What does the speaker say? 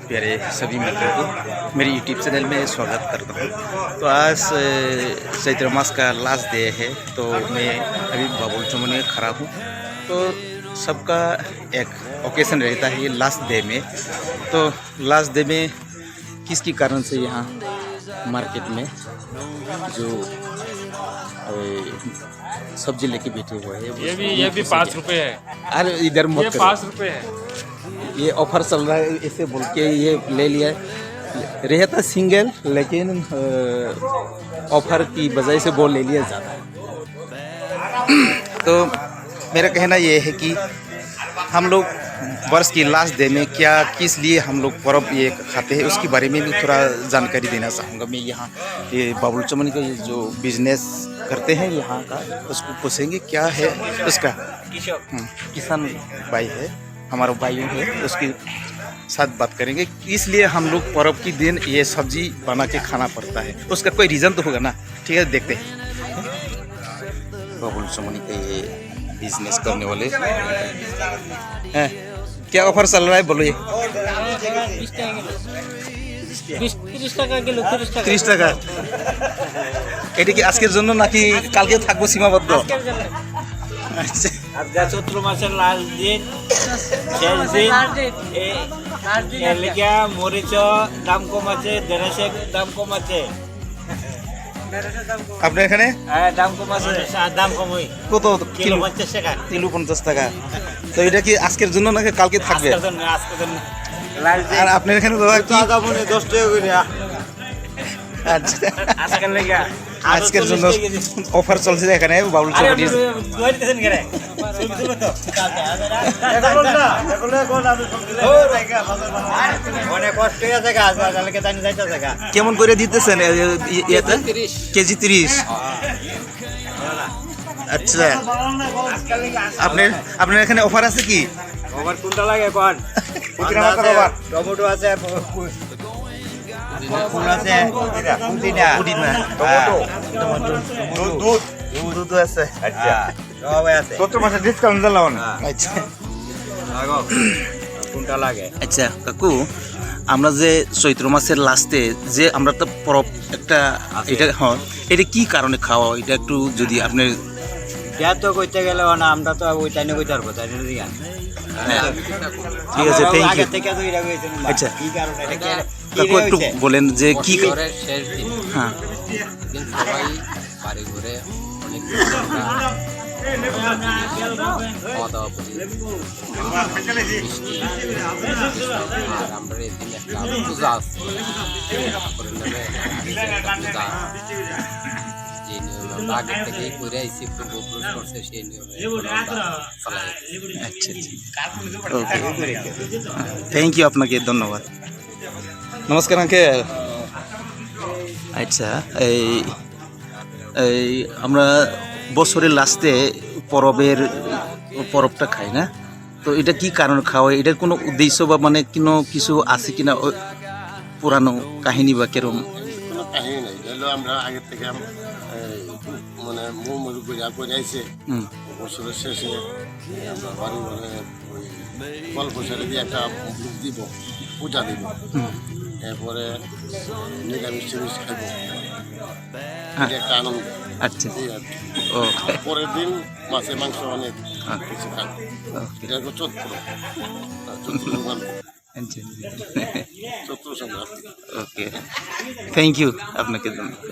प्यारे सभी मित्रों को मेरे यूट्यूब चैनल में स्वागत करता हूँ। तो आज चैत्र मास का लास्ट डे है, तो मैं अभी बाबुल चमन में खड़ा हूँ। तो सबका एक ओकेशन रहता है ये लास्ट डे में। तो लास्ट डे में किसकी कारण से यहाँ मार्केट में जो सब्जी लेके बैठे हुए हैं, ये भी 5 रुपए है। अरे इधर मत ये करो। 5 रुपए है। ये ऑफर चल रहा है, इसे बोल के ये ले लिया। रहता सिंगल, लेकिन ऑफर की वजह से वो ले लिया ज़्यादा। तो मेरा कहना ये है कि हम लोग वर्ष की लास्ट डे में क्या किस लिए हम लोग पर्व ये खाते हैं, उसके बारे में भी थोड़ा जानकारी देना चाहूँगा। मैं यहाँ ये बाबुल चमन का ये जो बिजनेस करते हैं यहाँ का, उसको पूछेंगे क्या है उसका। किसान भाई है, हमारा भाई है, उसके साथ बात करेंगे। इसलिए हम लोग पर्व की दिन ये सब्जी बना के खाना पड़ता है, उसका कोई रीज़न तो होगा ना। ठीक है, देखते हैं। बाबुल चमन के ये बिजनेस करने वाले हैं, क्या ऑफर चल रहा है बोलो। ये 30 টাকা কিলো, 30 টাকা। এটা কি আজকের জন্য নাকি কালকে থাকবো সীমাবদ্ধ? আচ্ছা, আজকে চৈত্র মাসের লাস্ট দিন, শেষ দিন। এর লেগে মরিচ দাম কম আছে, দেড়শের দাম কম আছে। আপনার এখানে হ্যাঁ, দাম কম আছে, দাম কম হয়। কত কিলো 50 টাকা। কিলো 50 টাকা। তো এটা কি আজকের জন্য নাকি কালকে থাকবে? আজকের জন্য লাস্ট দিন। আর আপনার এখানে দাদা কি? 10 টাকা করে। আচ্ছা, আজকের লেগে আজকের জন্য অফার চলছে এখানে বাবুল চমনি। অনেক কষ্ট আছে গাছ, কালকে জানি যাইতেছে গা। কেমন করে দিতেছেন ইয়েতে? কেজি 30। আচ্ছা, আপনার এখানে অফার আছে কি? আমার কোনটা লাগে কোন? টমেটো আছে, ফুল আছে, পুদিনা, টমেটো, দুধ আছে। আচ্ছা, সব আছে। কত মাসে ডিসকাউন্ট দিলাম না? আচ্ছা লাগো কোনটা লাগে? আচ্ছা কাকু, আমরা যে চৈত্র মাসের লাস্টে যে আমরা তো পরব একটা, এটা হ্যাঁ, এটা কি কারণে খাওয়া, এটা একটু যদি আপনি। দেয়া তো কইতে গেলে না, আমরা তো ওই টাইনে কইতে পারবো, তাই না? ঠিক আছে, থ্যাংক ইউ। থেকে তো এটা কইছেন। আচ্ছা, কি কারণে এটা কাকু একটু বলেন যে কি। শেষ দিন, হ্যাঁ, দিন সবাই বাড়ি ঘুরে অনেক খাওয়া দাওয়া করি, মিষ্টি। আর আমরা এই দিন একটা পূজা আছে, ঠাকুরের নামে একটা পূজা, যে নিয়মে আমরা আগের থেকেই করে আইসি, পূর্বপুরুষ করছে, সেই নিয়মে চালাই। আচ্ছা, ওকে, থ্যাংক ইউ, আপনাকে ধন্যবাদ। নমস্কার আঙ্কেল। আচ্ছা, এই আমরা বছরের লাস্টে পরবটা খাই না, তো এটা কি কারণে খাওয়া, এটার কোনো উদ্দেশ্য বা মানে কোনো কিছু আছে কিনা, পুরানো কাহিনী বা কেরম? কোনো কাহিনী নেই, এগুলো আমরা আগের থেকে মানে মুড়ি করে আইছে। বছরের শেষে আমরা বাড়ি ঘরে ওই গল্প ছেড়ে দিয়ে একটা ভোগ দিব, পূজা দিব, এরপরে নিরামিষ টিমিষ খাইব, এটা একটা আনন্দ। আচ্ছা, এই আর কি। ও পরের দিন মাছের মাংস অনেক কিছু খাই। ওকে, এটা হলো চৈত্র সংক্রান্তি। ওকে, থ্যাংক ইউ, আপনাকে ধন্যবাদ।